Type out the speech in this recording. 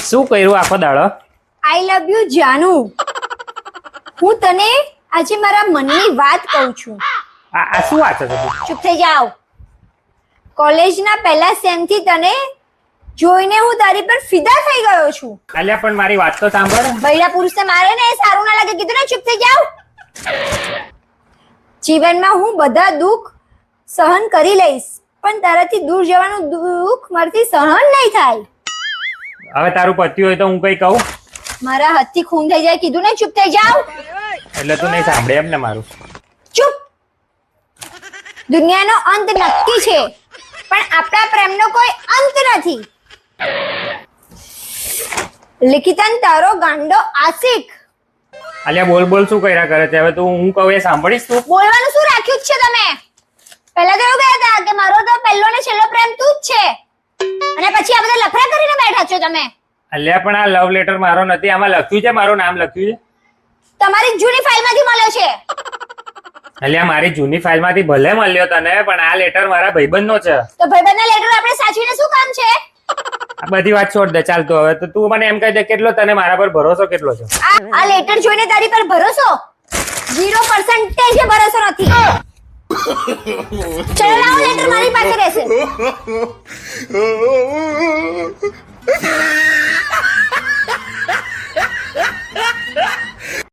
શું કર્યું આખો દાડો? આઈ લવ યુ જાનુ. હું તને આજે મારા મનની વાત કહું છું. આ શું વાત છે તું? ચૂપ થઈ જાવ. કોલેજના પહેલા સેમથી તને જોઈને હું તારી પર ફિદા થઈ ગયો છું. અલ્યા પણ મારી વાત તો સાંભળ. બૈરા પુરુષને મારે ને એ સારું ના લાગે કીધું ને. ચૂપ થઈ જાવ. જીવનમાં હું બધા દુઃખ સહન કરી લઈશ, પણ તારાથી દૂર જવાનું દુઃખ મારાથી સહન નહીં થાય. હવે તારું પતિ હોય તો હું કઈ કહું? મારા હાથથી ખૂન થઈ જાય કીધું ને. ચૂપ થઈ જાવ. એટલે તું નહીં સાંભળે એમ ને મારું? ચૂપ. દુનિયાનો અંત નક્કી છે, પણ આપણા પ્રેમનો કોઈ અંત નથી. લિખિતન તારો ગાંડો આશિક. અલ્યા બોલ બોલ શું કર્યા કરે છે? હવે તું હું કહું એ સાંભળીશ તું? બોલવાનું શું રાખ્યું જ છે તમે? પહેલા તો એવું કહેતા હતા કે મારો તો પહેલો ને છેલ્લો પ્રેમ તું જ છે, અને પછી આ બધા લફડા કરીને બેઠા છો તમે. અલ્યા પણ આ લવ લેટર મારો નથી. આમાં લખ્યું છે, મારું નામ લખ્યું છે. તમારી જૂની ફાઇલમાંથી મળ્યો છે. અલ્યા મારી જૂની ફાઇલમાંથી ભલે મળ્યો તને, પણ આ લેટર મારા ભાઈબંધનો છે. તો ભાઈબંધના લેટર આપણે સાચવીને શું કામ છે? આ બધી વાત છોડ દે. ચાલ તો હવે તો તું મને એમ કહી દે, કેટલો તને મારા પર ભરોસો કેટલો છે? આ લેટર જોઈને તારી પર ભરોસો 0% ભરોસો નથી. ચલો લાવો, લેટર મારી પાસે રહેશે.